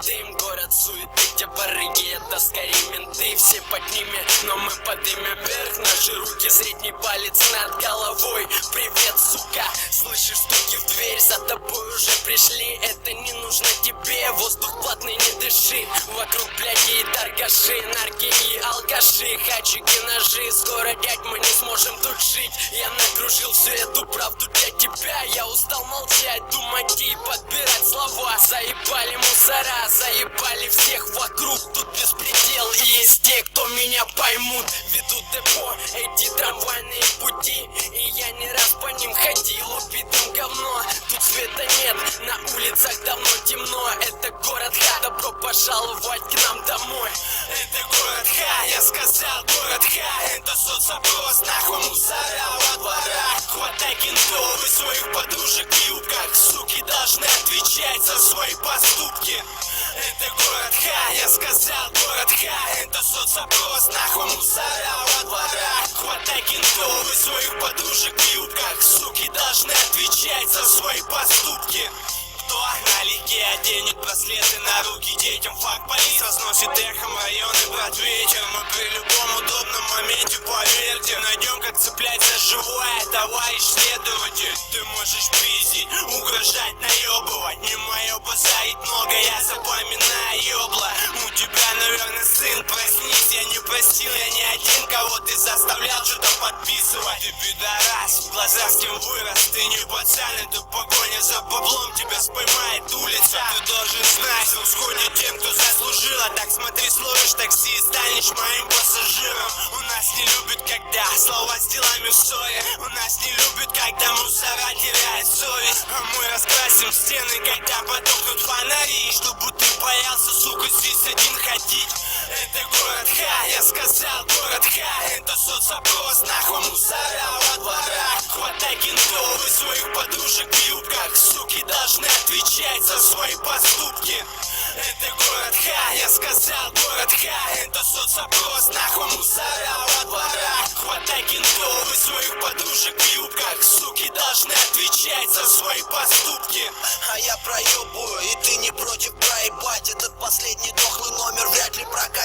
дым, город суеты, где барыги, это скорее менты. Все под ними, но мы поднимем вверх наши руки, средний палец над головой. Привет, сука, слышишь стуки в дверь, за тобой уже пришли. Это не нужно тебе, воздух платный, не дыши. Вокруг бляди и торгаши, нарки и алкаши, хачики, ножи. Скоро, дядь, мы не сможем тут жить. Я накружил всю эту правду для тебя. Я устал молчать, думать и подбирать слова. Заебали мусора, заебали всех вокруг. Тут беспредел, и есть те, кто меня поймут. Ведут депо эти трамвайные пути, и я не раз по ним ходил, убитым говно. Тут света нет, на улицах давно темно. Это город Ха, добро пожаловать к нам домой. Это город Ха, я сказал город Ха. Это соцопрос, нахуй мусора во дворах. Хватай кентов и своих подружек в юбках. Суки должны отвечать за свои поступки. Это город Ха, я сказал город Ха. Это соцопрос, нахуй мусора во дворах. Хватай кентов и своих подружек в юбках. Суки должны отвечать за свои поступки. Кто налегке оденет браслеты на руки детям? Факт полиц разносит эхом районы, брат, вечер. Мы при любом удобном моменте, поверьте, найдем, как цеплять за живое, товарищ следователь. Ты можешь пиздить, угрожать, наебывать. Не мое базарить много, я запоминаю ёбла. У тебя, наверное, сын, проснись. Я не простил, я не один, кого ты заставлял что-то подписывать. Ты пидорас, в глазах с кем вырос. Ты не пацан, это погоня за баблом, тебя поймает улица. Ты должен знать, на всходе тем, кто заслужил. А так смотри, словишь такси, станешь моим пассажиром. У нас не любят, когда слова с делами в ссоре. У нас не любят, когда мусора теряет совесть. А мы раскрасим стены, когда потухнут фонари, чтобы ты боялся, сука, здесь один ходить. Это город Ха, я сказал город Ха. Это соцопрос, нахуй мусора во дворах. Хватай кентов и своих подружек в юбках. Суки должны отвечать за свои поступки. Это город Ха, я сказал город Ха. Это соцопрос, нахуй мусора во дворах. Хватай кентов и своих подружек в юбках. Суки должны отвечать за свои поступки. А я проебываю, и ты не против проебать. Этот последний дохлый номер вряд ли прокатит.